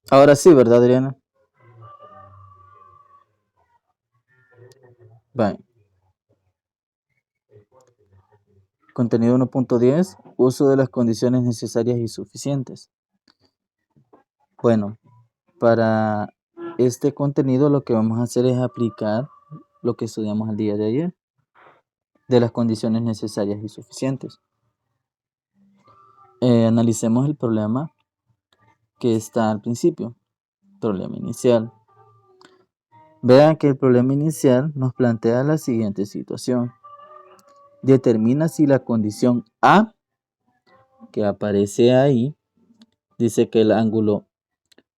Ahora sí, ¿verdad, Adriana? Bye. Contenido 1.10. Uso de las condiciones necesarias y suficientes. Bueno, para este contenido lo que vamos a hacer es aplicar lo que estudiamos el día de ayer, de las condiciones necesarias y suficientes. Analicemos el problema que está al principio, problema inicial. Vean que el problema inicial nos plantea la siguiente situación. Determina si la condición A, que aparece ahí, dice que el ángulo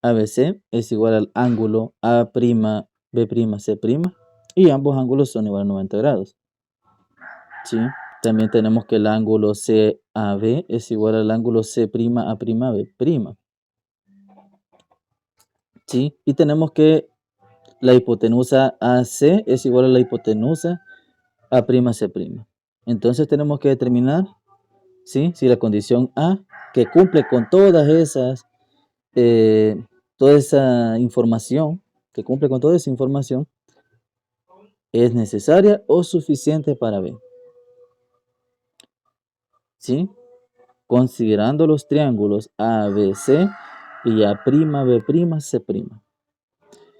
ABC es igual al ángulo A'B'C', y ambos ángulos son igual a 90 grados. ¿Sí? También tenemos que el ángulo CAB es igual al ángulo C'A'B'. ¿Sí? Y tenemos que la hipotenusa AC es igual a la hipotenusa A'C'. Entonces tenemos que determinar, ¿sí?, si la condición A, que cumple con todas esas, toda esa información, que cumple con toda esa información, es necesaria o suficiente para B. ¿Sí? Considerando los triángulos ABC y A'B'C'.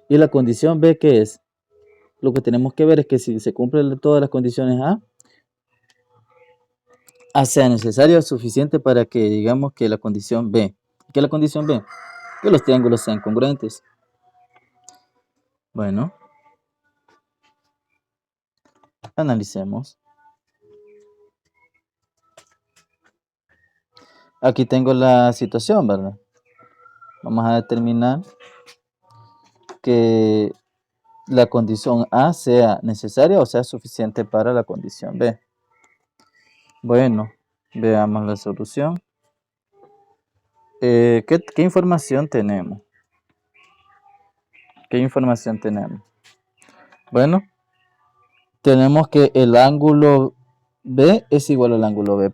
Y la condición B, ¿qué es? Lo que tenemos que ver es que si se cumplen todas las condiciones A sea necesaria o suficiente para que digamos que la condición B. ¿Qué es la condición B? Que los triángulos sean congruentes. Bueno, analicemos. Aquí tengo la situación, ¿verdad? Vamos a determinar que la condición A sea necesaria o sea suficiente para la condición B. Bueno, veamos la solución. ¿Qué información tenemos? ¿Qué información tenemos? Bueno, tenemos que el ángulo B es igual al ángulo B',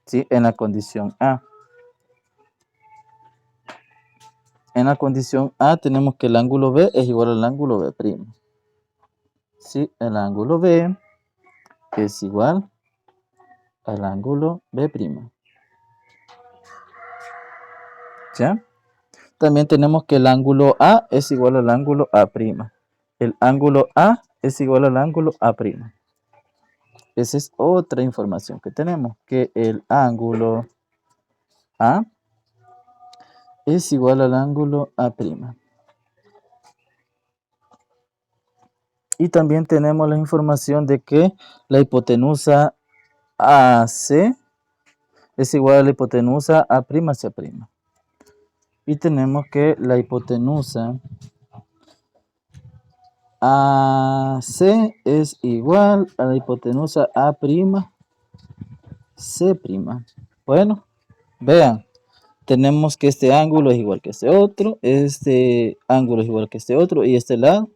¿sí? En la condición A. En la condición A tenemos que el ángulo B es igual al ángulo B'. ¿Sí? El ángulo B es igual al ángulo B'. ¿Ya? También tenemos que el ángulo A es igual al ángulo A'. El ángulo A es igual al ángulo A'. Esa es otra información que tenemos, que el ángulo A es igual al ángulo A'. Y también tenemos la información de que la hipotenusa AC es igual a la hipotenusa A'C'. Y tenemos que la hipotenusa AC es igual a la hipotenusa A'C'. Bueno, vean, tenemos que este ángulo es igual que este ángulo es igual que este otro, y este lado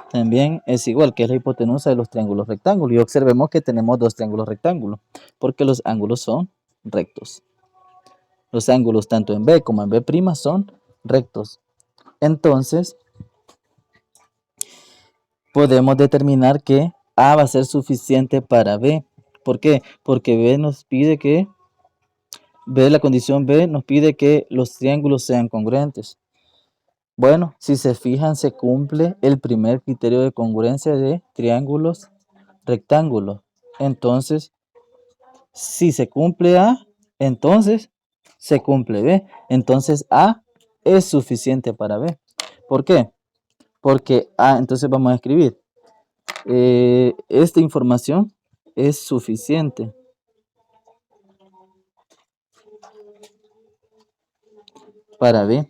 también es igual, que es la hipotenusa de los triángulos rectángulos. Y observemos que tenemos dos triángulos rectángulos, porque los ángulos son rectos. Los ángulos tanto en B como en B' son rectos. Entonces, podemos determinar que A va a ser suficiente para B. ¿Por qué? Porque B nos pide que, la condición B nos pide que los triángulos sean congruentes. Bueno, si se fijan, se cumple el primer criterio de congruencia de triángulos rectángulos. Entonces, si se cumple A, entonces se cumple B. Entonces A es suficiente para B. ¿Por qué? Porque A, entonces vamos a escribir, esta información es suficiente para B.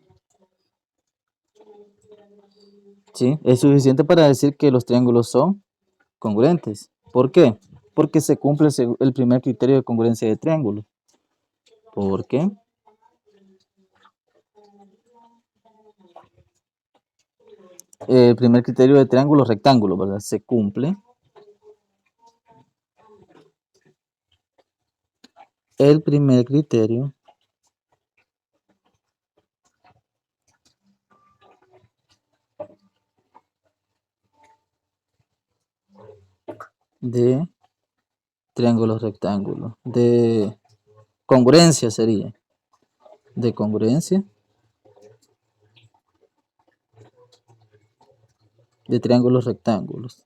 ¿Sí? Es suficiente para decir que los triángulos son congruentes. ¿Por qué? Porque se cumple el primer criterio de congruencia de triángulos. ¿Por qué? El primer criterio de triángulo rectángulo, ¿verdad? Se cumple el primer criterio de triángulos rectángulos. De congruencia sería. De congruencia de triángulos rectángulos.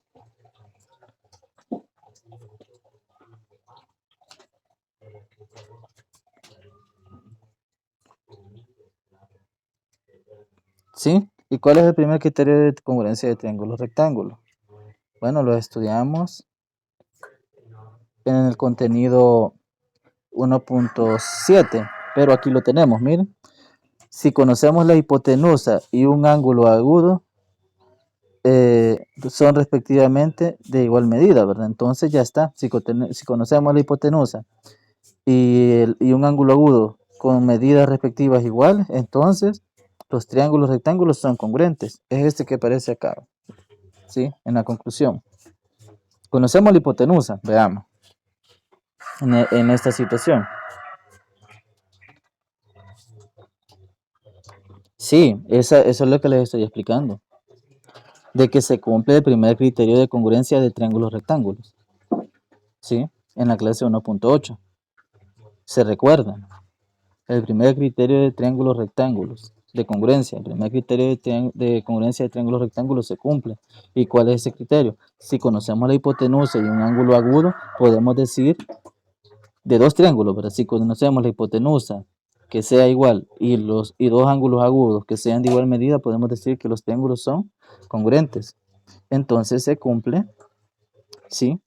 ¿Sí? ¿Y cuál es el primer criterio de congruencia de triángulos rectángulos? Bueno, lo estudiamos en el contenido 1.7, pero aquí lo tenemos, miren. Si conocemos la hipotenusa y un ángulo agudo, son respectivamente de igual medida, ¿verdad? Entonces ya está. Si conocemos la hipotenusa y un ángulo agudo con medidas respectivas iguales, entonces los triángulos rectángulos son congruentes. Es este que aparece acá, ¿sí? En la conclusión. Conocemos la hipotenusa, veamos, en esta situación. Sí, eso es lo que les estoy explicando. De que se cumple el primer criterio de congruencia de triángulos rectángulos. ¿Sí? En la clase 1.8. ¿Se recuerdan? El primer criterio de triángulos rectángulos, de congruencia, el primer criterio de congruencia de triángulos rectángulos se cumple. ¿Y cuál es ese criterio? Si conocemos la hipotenusa y un ángulo agudo, podemos decir de dos triángulos, pero si conocemos la hipotenusa que sea igual y dos ángulos agudos que sean de igual medida, podemos decir que los triángulos son congruentes. Entonces se cumple, ¿sí?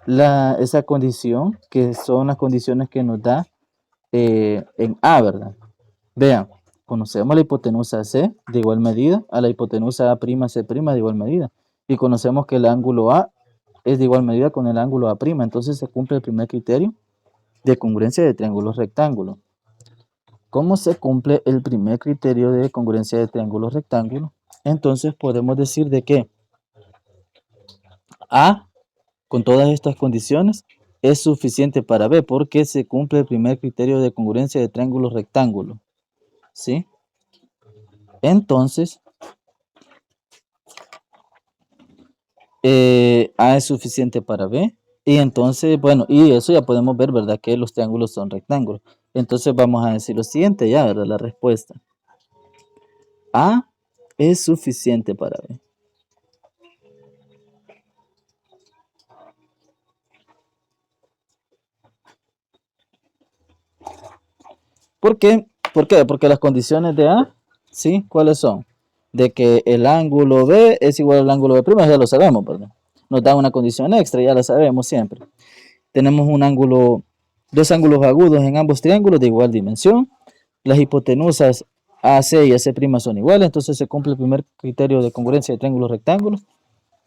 Esa condición, que son las condiciones que nos da en A, ¿verdad? Vean, conocemos la hipotenusa C de igual medida a la hipotenusa A'C' de igual medida. Y conocemos que el ángulo A es de igual medida con el ángulo A'. Entonces se cumple el primer criterio de congruencia de triángulos rectángulos. ¿Cómo se cumple el primer criterio de congruencia de triángulos rectángulos? Entonces podemos decir de que A, con todas estas condiciones, es suficiente para B, porque se cumple el primer criterio de congruencia de triángulos rectángulos. ¿Sí? Entonces, A es suficiente para B. Y entonces, bueno, y eso ya podemos ver, ¿verdad? Que los triángulos son rectángulos. Entonces vamos a decir lo siguiente ya, ¿verdad? La respuesta. A es suficiente para B. ¿Por qué? ¿Por qué? Porque las condiciones de A, ¿sí? ¿Cuáles son? De que el ángulo B es igual al ángulo B', ya lo sabemos, ¿verdad? Nos da una condición extra, ya la sabemos siempre. Tenemos dos ángulos agudos en ambos triángulos de igual dimensión. Las hipotenusas AC y AC' son iguales, entonces se cumple el primer criterio de congruencia de triángulos rectángulos.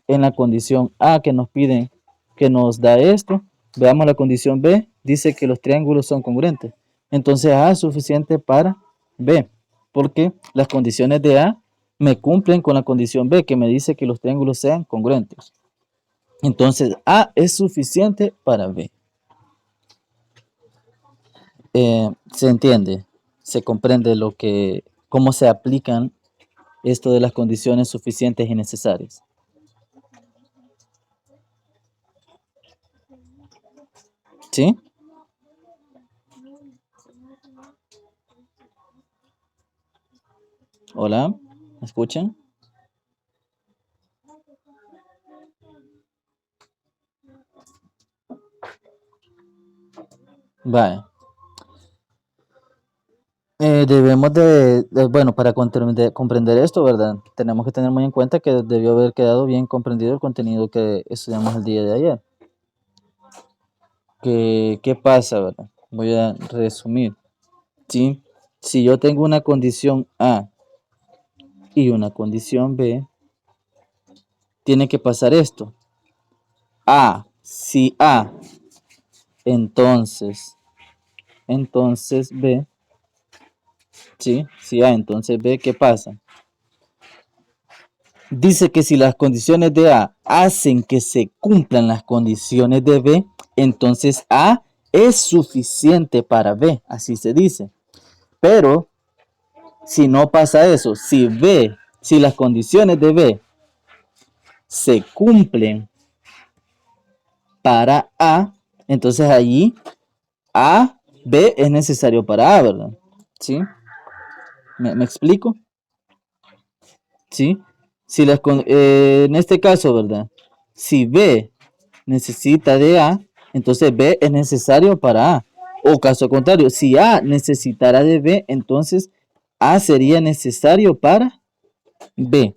En la condición A que nos piden, que nos da esto, veamos la condición B, dice que los triángulos son congruentes. Entonces A es suficiente para B, porque las condiciones de A me cumplen con la condición B, que me dice que los triángulos sean congruentes. Entonces A es suficiente para B. Se entiende, se comprende cómo se aplican esto de las condiciones suficientes y necesarias. ¿Sí? Hola, ¿me escuchan? Vale. Debemos bueno, para comprender esto, ¿verdad? Tenemos que tener muy en cuenta que debió haber quedado bien comprendido el contenido que estudiamos el día de ayer. ¿Qué pasa, verdad? Voy a resumir. ¿Sí? Si yo tengo una condición A y una condición B, tiene que pasar esto. Si A, entonces B, ¿sí? Si A, entonces B, ¿qué pasa? Dice que si las condiciones de A hacen que se cumplan las condiciones de B, entonces A es suficiente para B, así se dice. Pero si no pasa eso, si las condiciones de B se cumplen para A, entonces allí A, B es necesario para A, ¿verdad? ¿Sí? ¿Me explico? ¿Sí? Si en este caso, ¿verdad? Si B necesita de A, entonces B es necesario para A. O caso contrario, si A necesitara de B, entonces A sería necesario para B.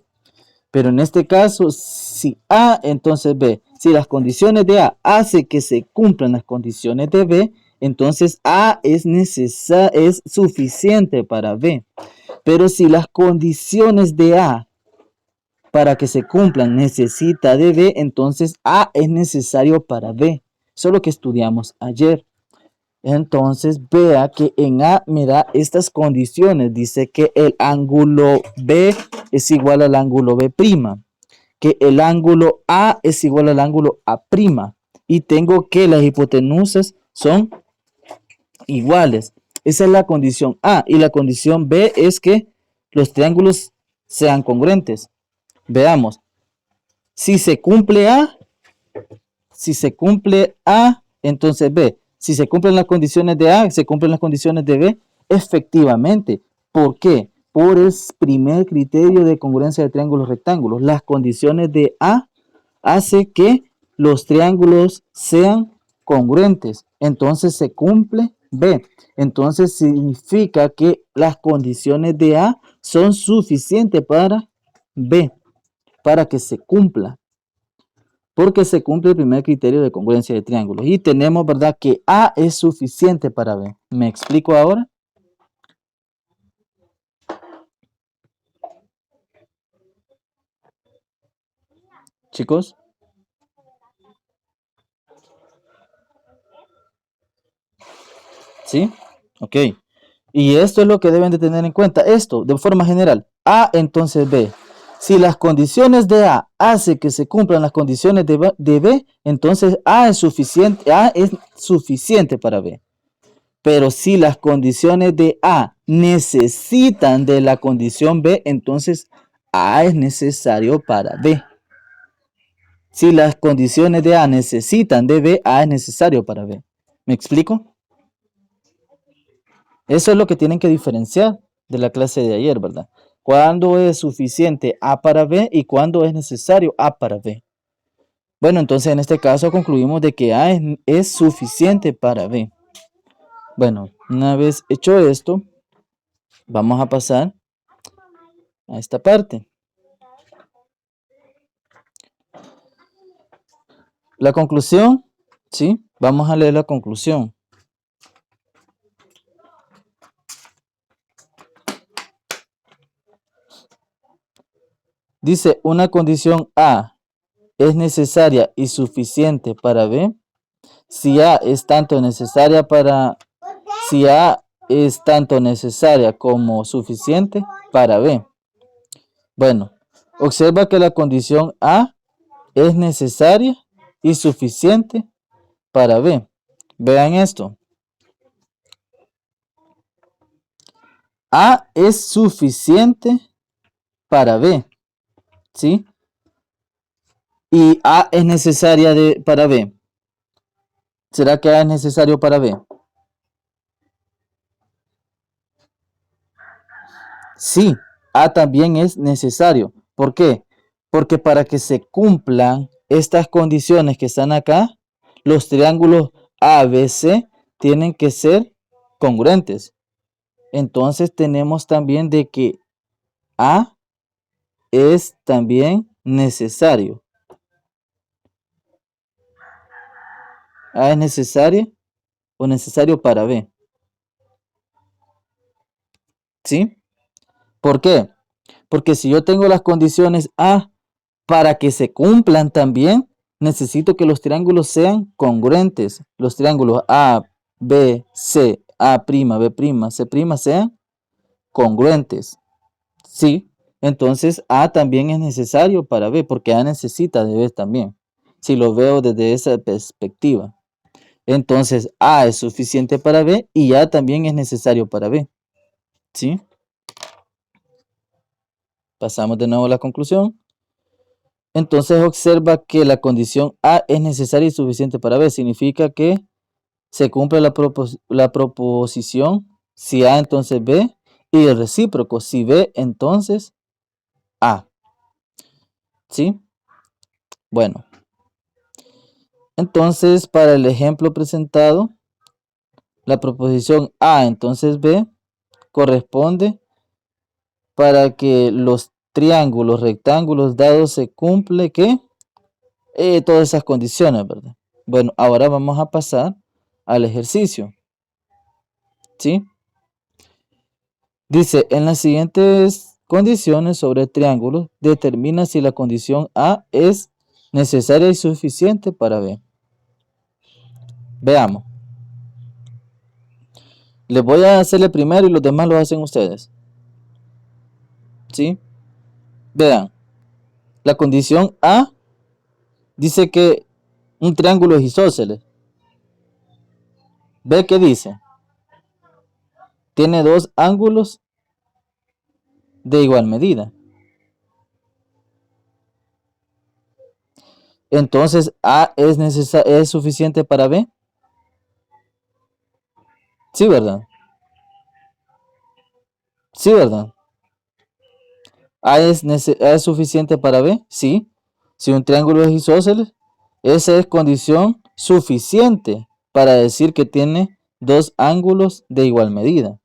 Pero en este caso, si A, entonces B. Si las condiciones de A hace que se cumplan las condiciones de B, entonces A es suficiente para B. Pero si las condiciones de A para que se cumplan necesita de B, entonces A es necesario para B. Eso es lo que estudiamos ayer. Entonces vea que en A me da estas condiciones. Dice que el ángulo B es igual al ángulo B', que el ángulo A es igual al ángulo A', y tengo que las hipotenusas son iguales. Esa es la condición A. Y la condición B es que los triángulos sean congruentes. Veamos. Si se cumple A, entonces B. Si se cumplen las condiciones de A, se cumplen las condiciones de B, efectivamente. ¿Por qué? Por el primer criterio de congruencia de triángulos rectángulos. Las condiciones de A hace que los triángulos sean congruentes. Entonces se cumple B. Entonces significa que las condiciones de A son suficientes para B, para que se cumpla. Porque se cumple el primer criterio de congruencia de triángulos. Y tenemos, ¿verdad?, que A es suficiente para B. ¿Me explico ahora? Chicos. ¿Sí? Ok. Y esto es lo que deben de tener en cuenta. Esto, de forma general. A, entonces B. Si las condiciones de A hace que se cumplan las condiciones de B, entonces A es suficiente para B. Pero si las condiciones de A necesitan de la condición B, entonces A es necesario para B. Si las condiciones de A necesitan de B, A es necesario para B. ¿Me explico? Eso es lo que tienen que diferenciar de la clase de ayer, ¿verdad? ¿Cuándo es suficiente A para B y cuándo es necesario A para B? Bueno, entonces en este caso concluimos de que A es suficiente para B. Bueno, una vez hecho esto, vamos a pasar a esta parte. La conclusión, ¿sí? Vamos a leer la conclusión. Dice, una condición A es necesaria y suficiente para B. Si A es tanto necesaria como suficiente para B. Bueno, observa que la condición A es necesaria y suficiente para B. Vean esto. A es suficiente para B, ¿sí? Y A es necesaria para B. ¿Será que A es necesario para B? Sí, A también es necesario. ¿Por qué? Porque para que se cumplan estas condiciones que están acá, los triángulos ABC tienen que ser congruentes. Entonces tenemos también de que A es también necesario. A es necesario o necesario para B. ¿Sí? ¿Por qué? Porque si yo tengo las condiciones A para que se cumplan también, necesito que los triángulos sean congruentes. Los triángulos A, B, C, A', B', C' sean congruentes. Sí, entonces A también es necesario para B, porque A necesita de B también. Si lo veo desde esa perspectiva. Entonces A es suficiente para B y A también es necesario para B. ¿Sí? Pasamos de nuevo a la conclusión. Entonces observa que la condición A es necesaria y suficiente para B. Significa que se cumple la proposición si A, entonces B, y el recíproco, si B, entonces A. ¿Sí? Bueno, entonces para el ejemplo presentado, la proposición A, entonces B, corresponde para que los triángulos, rectángulos dados se cumple que todas esas condiciones, ¿verdad? Bueno, ahora vamos a pasar al ejercicio, ¿sí? Dice, en las siguientes condiciones sobre triángulos, determina si la condición A es necesaria y suficiente para B. Veamos. Les voy a hacerle primero y los demás lo hacen ustedes. ¿Sí? Vean. La condición A dice que un triángulo es isósceles. ¿Ve qué dice? Tiene dos ángulos de igual medida. Entonces, A es suficiente para B. Sí, ¿verdad? Sí, ¿verdad? A es suficiente para B. Sí. Si un triángulo es isósceles, esa es condición suficiente para decir que tiene dos ángulos de igual medida.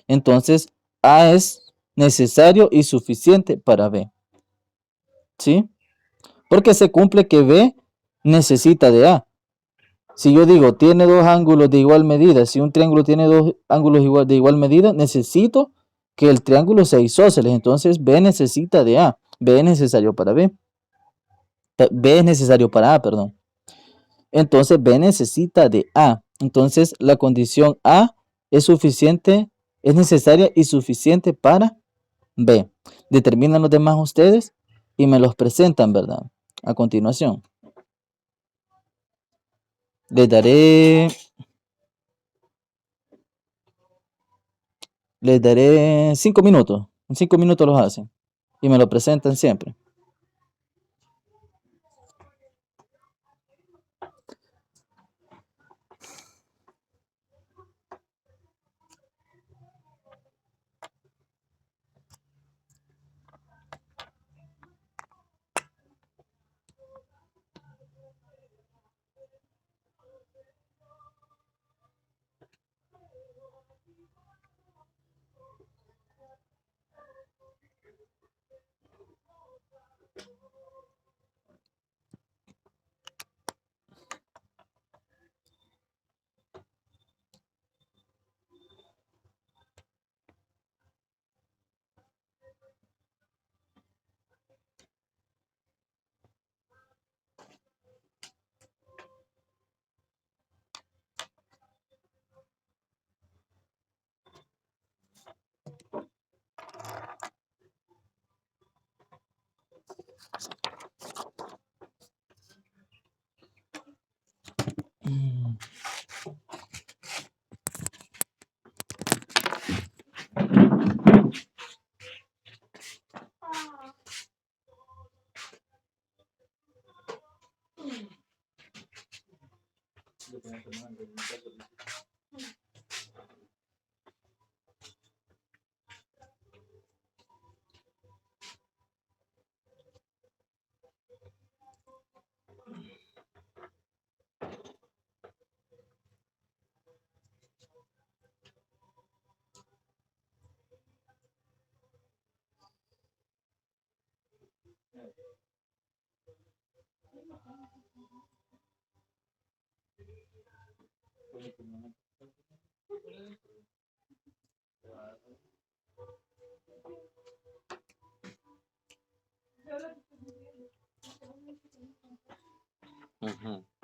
Entonces, A es necesario y suficiente para B. ¿Sí? Porque se cumple que B necesita de A. Si yo digo, tiene dos ángulos de igual medida, si un triángulo tiene dos ángulos de igual medida, necesito que el triángulo sea isósceles. Entonces, B necesita de A. B es necesario para B. B es necesario para A, perdón. Entonces, B necesita de A. Entonces, la condición A es suficiente, es necesaria y suficiente para B. Determinan los demás ustedes y me los presentan, ¿verdad? A continuación. Les daré 5 minutos. En 5 minutos los hacen. Y me lo presentan siempre. Ujú.